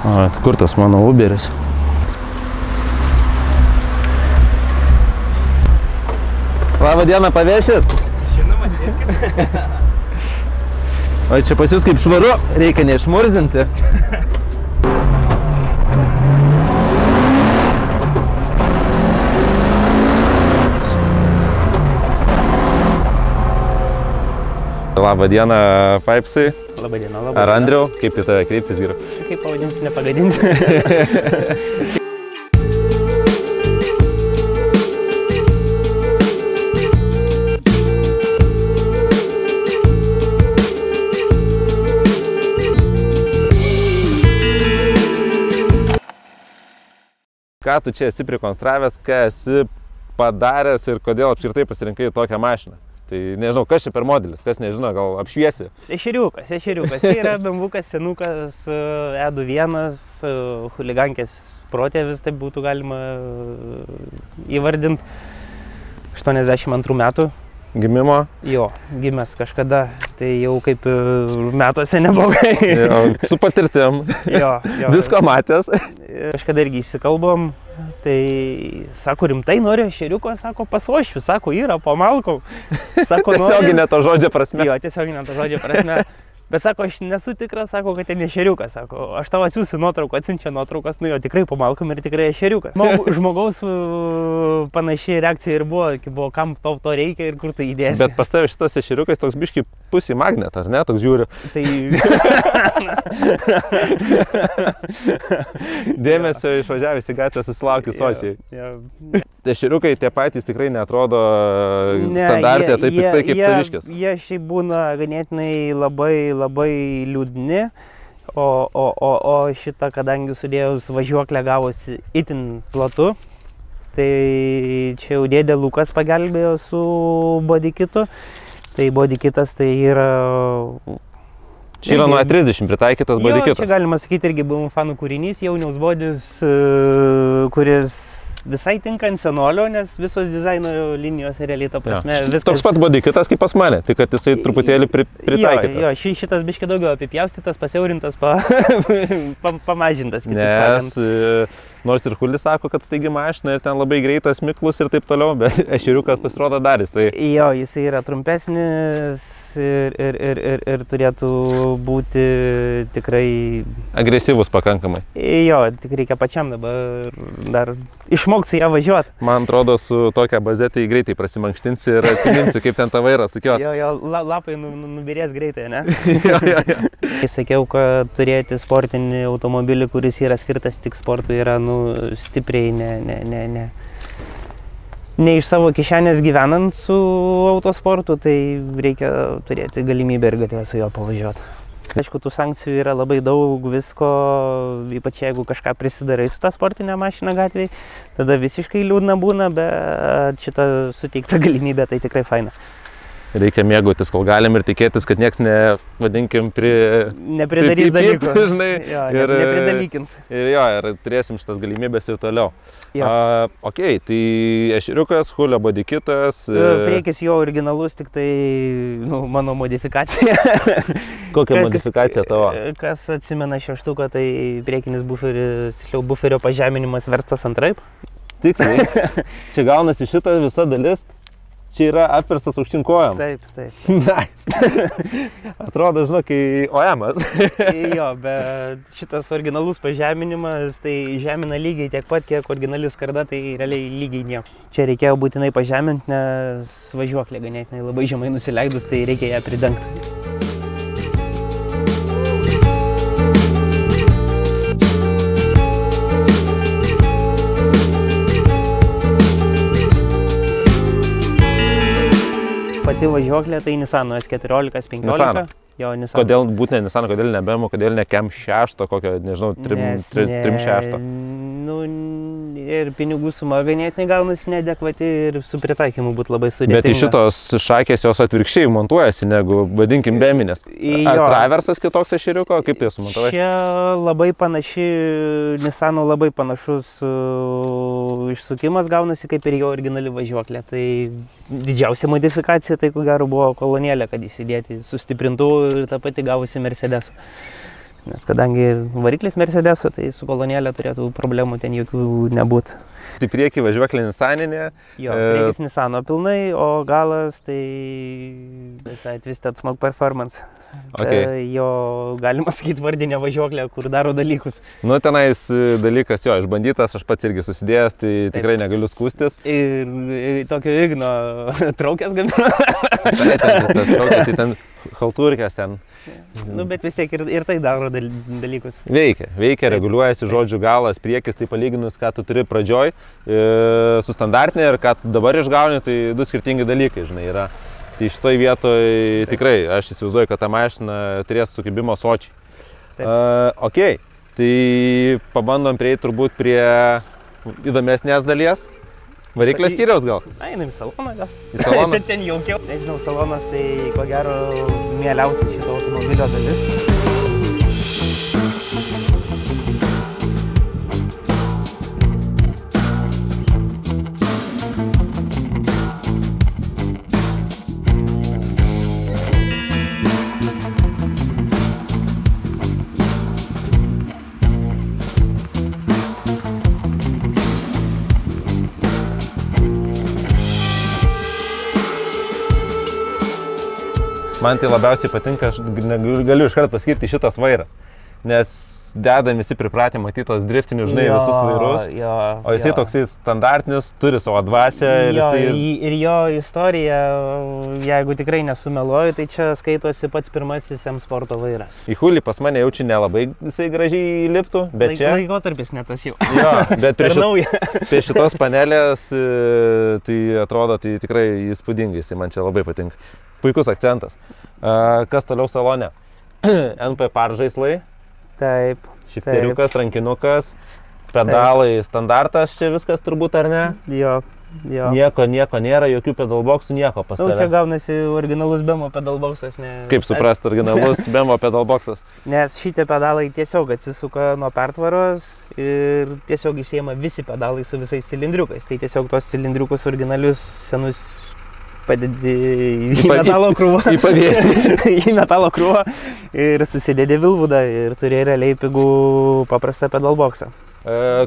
O, kur tas mano Uberis? Labą dieną, pavėšit? Žinoma, sėskit. O čia pas jūs kaip švaru, reikia neišmurzinti. Labą dieną, Paipsai. Labą dieną, labą dieną. Ar Andriau, kaip į tave kreiptis, vyru? Kaip pavadinsiu, nepagadinsiu. Ką tu čia esi prikonstravęs, ką esi padaręs ir kodėl apskritai pasirinkai tokią mašiną? Tai nežinau, kas čia per modelis, kas nežino, gal apšviesi? Ešeriukas. Tai yra bemvukas, senukas, E21, chuligankės protėvis, taip būtų galima įvardinti. 82 metų. Gimimo? Jo, gimęs kažkada, tai jau kaip metuose neblogai. Jo, su patirtim. Jo. Visko matęs. Kažkada irgi įsikalbom, tai sako, rimtai nori ešeriuko, sako, pasošviu, sako, yra, pamalkau. Tiesioginė to žodžio prasme. Jo, tiesioginė to žodžio prasme. Bet sako, aš nesu tikras, sako, kad ten ešeriukas, sako, aš tau atsiųsiu nuotrauką, atsiunčia nuotraukas, nu jo, tikrai pamalkom ir tikrai ešeriukas. Žmogaus panašiai reakcija ir buvo, kam to reikia ir kur tai įdėsi. Bet pas tave šitas ešeriukas toks biški pusį magnetas, ne, toks žiūri. Tai... Dėmesio išvažiavęs į gatvę susilaukiu sočiai. Ešeriukai tie patys tikrai neatrodo standartė, taip piktai kaip taviškės. Jie šiaip būna ganėtinai labai liūdni, o šitą, kadangi sudėjus važiuoklę gavosi itin platu, tai čia jau dėdė Lukas pagelbėjo su bodykitu. Tai bodykitas tai yra... Čia yra nuo 30 pritaikytas bodykitas. Čia galima sakyti irgi buvo fanų kūrinys, jauniaus bodis, kuris visai tinka ant senolio, nes visos dizaino linijos realiai ta prasme. Viskas... Toks pat bodykitas kaip pas mane, tik kad jisai truputėlį pritaikytas. Jo, šitas biški daugiau apipjaustytas, pasiaurintas, pamažintas, kitaip sakant. Nors ir Hulis sako, kad staigi mašina ir ten labai greitas, miklus ir taip toliau, bet ešeriukas pasirodo dar jisai. Jo, jisai yra trumpesnis ir turėtų būti tikrai... Agresyvus pakankamai. Jo, tik reikia pačiam dabar dar išmokti su ją važiuoti. Man atrodo, su tokia baze tai greitai prasimankštinsi ir atsiminsi, kaip ten tą vairą sukiot. Jo, lapai nubirės greitai, ne? Jo. Sakiau, kad turėti sportinį automobilį, kuris yra skirtas tik sportui, yra stipriai ne iš savo kišenės gyvenant su autosportu, tai reikia turėti galimybę ir gatvę su juo pavažiuoti. Aišku, tų sankcijų yra labai daug visko, ypač jeigu kažką prisidarai su tą sportinę mašiną gatvėje, tada visiškai liūdna būna, bet šitą suteikta galimybė tai tikrai faina. Reikia mėgautis, kol galim ir tikėtis, kad nieks nevadinkim nepridarys dalykų. Žinai, nepridalykins. Ir turėsim šitas galimybės ir toliau. Okei, tai ešeriukas, Hulio bodykitas. Priekis jo originalus, tik tai mano modifikacija. Kokia modifikacija tavo? Kas atsimena šeštuką, tai priekinis buferio pažeminimas verstas antraip. Tiksliai. Čia gaunasi šita visa dalis. Čia yra apverstas aukštyn kojom. Taip. Nice. Atrodo, žinok, kai OM-as. Jo, bet šitas originalus pažeminimas, tai žemina lygiai tiek pat, kiek originali skarda, tai realiai lygiai nieko. Čia reikėjo būtinai pažeminti, nes važiuoklė ganėtinai labai žemai nusileidus, tai reikia ją pridengti. Pati važiuoklė tai Nissan S14, S15. Jo, Nissan. Kodėl būtent Nissan, kodėl ne BMW, kodėl ne KEM 6, kokio, nežinau, 3.6? Nu, ir pinigų suma ganėtinai gaunasi neadekvati ir su pritaikymu būtų labai sudėtinga. Bet iš šitos šakės jos atvirkščiai montuojasi, negu, vadinkim, beminės. Ar traversas kitoks ešeriuko, kaip tai sumontuoja? Čia labai panaši, Nissano labai panašus išsukimas gaunasi, kaip ir jo originali važiuoklė. Tai didžiausia modifikacija, tai ko gero buvo kolonėlė, kad įsidėti sustiprintų ir tą patį gavusi Mercedes. Nes kadangi variklis Mercedeso, tai su kolonėlė turėtų problemų ten jokių nebūtų. Tai priekį važiuok Nissaninė. Jo, priekis Nissano pilnai, o galas tai visai Twisted Smoke Performance. Okay. Jo, galima sakyti, vardinė važiuoklė, kur daro dalykus. Nu, tenais dalykas jo, išbandytas, aš pats irgi susidėjęs, tai tikrai negaliu skūstis. Ir tokio Igno traukės gamino. Tas traukės, tai ten halturkės ten. Nu, bet vis tiek ir tai daro dalykus. Veikia, reguliuojasi, žodžiu, galas, priekis, tai palyginus, ką tu turi pradžioj, su standartinė ir ką tu dabar išgauni, tai du skirtingi dalykai, žinai, yra. Tai šitoj vietoj tikrai, aš įsivaizduoju, kad ta mašina turės sukibimo sočiai. Ok, tai pabandom prieiti turbūt prie įdomesnės dalies. Variklio skyriaus gal? Einam į saloną gal. Į saloną? Ten jaukiau. Nežinau, salonas tai ko gero mieliausia šito automobilio dalis. Man tai labiausiai patinka, aš galiu iškart pasakyti šitas vairas, nes dedam visi pripratę matyti tos driftinius, žinai, visus vairus, o jisai toksai standartinis, turi savo dvasią. Ir jo istorija, jeigu tikrai nesumeluoju, tai čia skaitosi pats pirmasis M Sporto vairas. Į hulį pas mane jaučiu nelabai jisai gražiai liptų, bet čia... Laikotarpis ne tas jau. Jo, bet prie šitos panelės tai atrodo, tai tikrai įspūdingai, jisai man čia labai patinka. Puikus akcentas. Kas toliau salone? NP paržaislai. Taip. Šifteriukas, rankinukas, pedalai standartas, čia viskas turbūt, ar ne? Jo. Nieko nėra, jokių pedalboksų, nieko pas tave. Čia gaunasi originalus Bemo pedalboksas. Kaip suprasti originalus Bemo pedalboksas? Nes šitie pedalai tiesiog atsisuka nuo pertvaros ir tiesiog išsiema visi pedalai su visais cilindriukais. Tai tiesiog tos cilindriukus originalius senus padedi į metalo krūvą. Į pavėsį. Į metalo krūvą ir susidedi Vilvudą ir turi realiai pigų paprastą pedalboksą.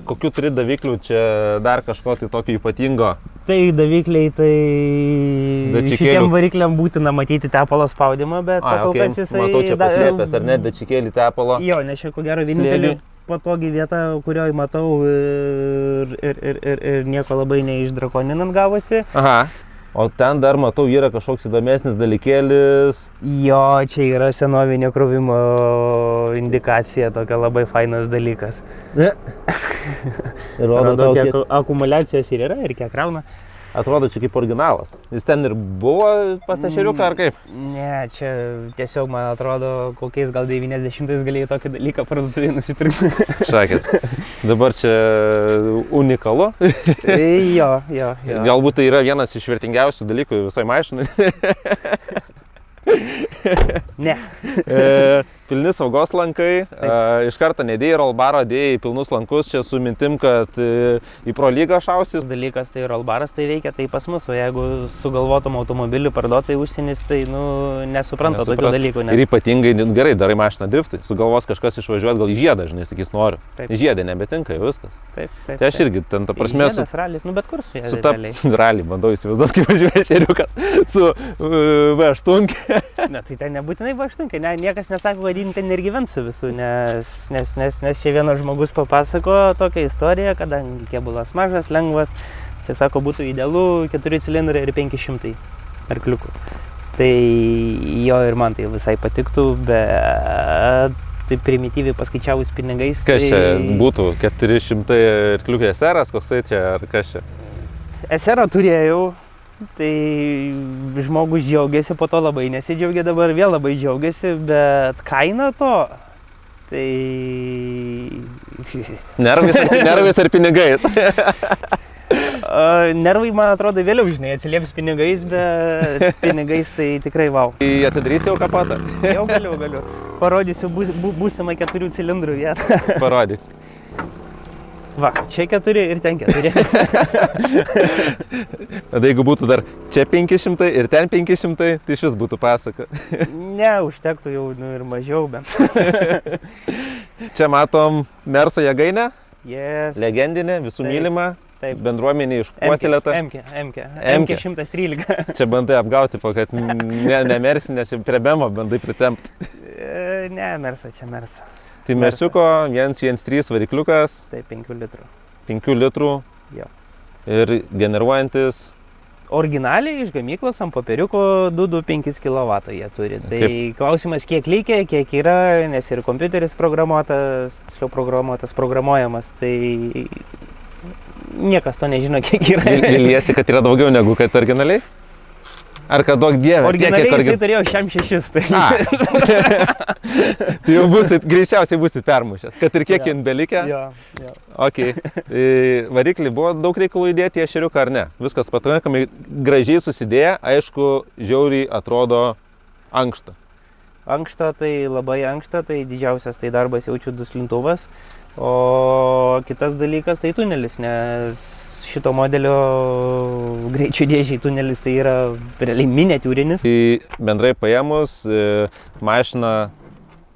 Kokių turi daviklių čia dar kažko tai tokio ypatingo? Tai davikliai, tai šitiem varikliam būtina matyti tepalo spaudimą, bet pakol kas jisai... Matau čia paslėpęs, ar ne, dačikėlį tepalo. Jo, nes čia ko gero vienintelį patogi vieta, kurioje matau ir nieko labai neišdrakoninant gavosi. Aha. O ten dar matau yra kažkoks įdomesnis dalykėlis. Jo, čia yra senovinio krovimo indikacija, tokia labai fainas dalykas. Rodo, kiek akumuliacijos ir yra, ir kiek krauna. Atrodo čia kaip originalas. Jis ten ir buvo pas ešeriuką, ar kaip? Ne, čia tiesiog, man atrodo, kokiais gal 90-ais galėjai tokį dalyką parduotuvėje nusipirkti. Šakit. Dabar čia unikalu. Jo. Galbūt tai yra vienas iš vertingiausių dalykų visoj mašinai. Ne. Pilni saugos lankai, iš karto nedėjai rollbaro, dėjai pilnus lankus čia su mintim, kad į pro lygą šausis. Dalykas tai rollbaras tai veikia, tai pas mus, o jeigu sugalvotum automobilį parduotai užsienis, tai nesupranta tokių dalykų. Ir ypatingai gerai darai mašiną driftui, sugalvos kažkas išvažiuoti gal į žiedą, žinai, sakys noriu. Į žiedą nebetinka, jau viskas. Taip. Tai aš irgi ten ta prasme žiedas, ralis, bet kur su su ta ralį bandau įsivaizduoti, kaip važiuoja ešeriukas su V8. Ne, tai ten nebūtinai V8, niekas nesako, kad ten ir gyvensiu visų, nes čia vienas žmogus papasako tokią istoriją, kadangi kėbulas mažas, lengvas, čia sako, būtų idealu 4 cilindrai ir 500 arkliukų. Tai jo ir man tai visai patiktų, bet tai primityviai paskaičiavus pinigais. Kas čia būtų 400 arkliukų SR-as, koksai čia, ar kas čia? SR-ą turėjau. Tai žmogus džiaugiasi, po to labai nesidžiaugia, dabar vėl labai džiaugiasi, bet kaina to, tai... Nervais ar pinigais? Nervai, man atrodo, vėliau, žinai, atsilieps pinigais, bet pinigais tai tikrai vau. Atidarysi jau kapotą? Jau galiu. Parodysiu būsimą 4 cilindrų vietą. Parodyk. Va, čia 4 ir ten 4. Tada jeigu būtų dar čia 500 ir ten 500, tai iš vis būtų pasaka. Ne, užtektų jau ir mažiau bent. Čia matom Merso jėgainę, Yes. legendinė, visų mylima, Taip. bendruomenė išpuoselėta. MK 113. Čia bandai apgauti, kad ne Mersi, ne čia prie Bemo bandai pritempti. Ne, Mersa, čia Mersa. Tai Mersiuko 113 varikliukas, Tai 5 litrų. 5 litrų Jo. ir generuojantis. Originaliai iš gamyklos ant popieriuko 225 kW jie turi. Tai klausimas, kiek reikia, kiek yra, nes ir kompiuteris programuojamas, tai niekas to nežino, kiek yra. Viliesi, kad yra daugiau negu kad originaliai? Ar kad daug dievė? Originaliai jisai turėjo šiam 6. Tai... Tai jau greičiausiai būsi permušęs, kad ir kiek jin belikė. Jo. Ok. Variklį buvo daug reikalų įdėti į ešeriuką ar ne? Viskas pakankamai gražiai susidėję, aišku, žiauriai atrodo ankšta. Ankšta, tai labai ankšta, tai didžiausias tai darbas jaučiu duslintuvas. O kitas dalykas tai tunelis, nes šito modelio greičių dėžiai tunelis tai yra realiai miniatiūrinis. Tai bendrai paėmus, mašina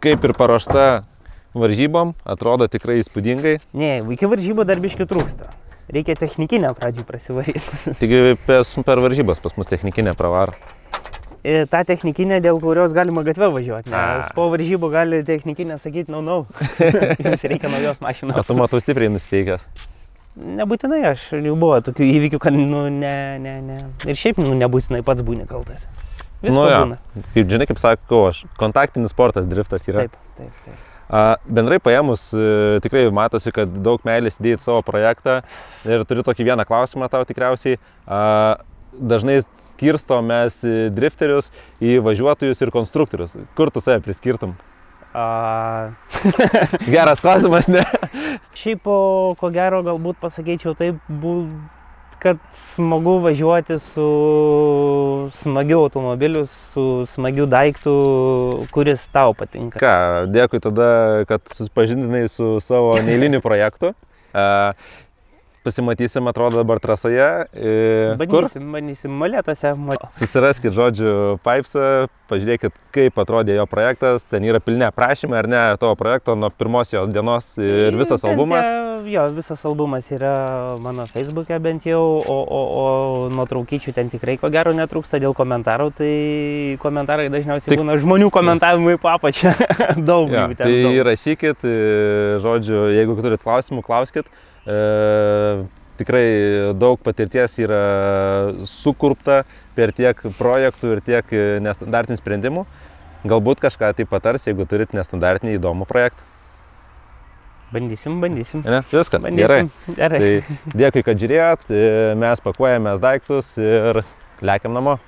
kaip ir paruošta varžybom, atrodo tikrai įspūdingai. Ne, iki varžybų dar biškių trūksta. Reikia technikinę pradžių prasivaryti. Taigi per varžybas pas mus technikinė pravaro. Ta technikinė, dėl kurios galima gatvę važiuoti, nes po varžybų gali technikinė sakyti, no. Jums reikia naujos mašinos. Aš matau stipriai nusteikęs. Nebūtinai, aš jau buvo tokių įvykių, kad ne. Ir šiaip nebūtinai pats būni kaltas. Visko būna. Kaip žinai, kaip sakau, kontaktinis sportas, driftas yra. Taip. Bendrai paėmus, tikrai matosi, kad daug meilės įdėjai savo projektą ir turiu tokį vieną klausimą tau tikriausiai. Dažnai skirstomės drifterius į važiuotojus ir konstruktorius. Kur tu save priskirtum? Geras klausimas, ne? Šiaip, ko gero, galbūt pasakyčiau taip, kad smagu važiuoti su smagiu automobiliu, su smagiu daiktu, kuris tau patinka. Ką, dėkui tada, kad susipažindinai su savo neeiliniu projektu. Pasimatysim, atrodo, dabar trasoje. Bandysim molėtuose. Susiraskit, žodžiu, Pipesą, pažiūrėkit, kaip atrodė jo projektas. Ten yra pilni aprašymai, ar ne, tavo projekto nuo pirmos jos dienos ir visas albumas. Jo, visas albumas yra mano Facebook'e bent jau, o nuotraukyčių ten tikrai ko gero netrūksta dėl komentarų. Tai komentarai dažniausiai būna žmonių komentavimai po apačią. Daug jų ten. Tai rašykit, žodžiu, jeigu turit klausimų, klauskit. Tikrai daug patirties yra sukurpta per tiek projektų ir tiek nestandartinių sprendimų. Galbūt kažką tai patars, jeigu turit nestandartinį įdomų projektą. Bandysim. Ne? Viskas, gerai. Tai dėkui, kad žiūrėjot, mes pakuojamės daiktus ir lekiam namo.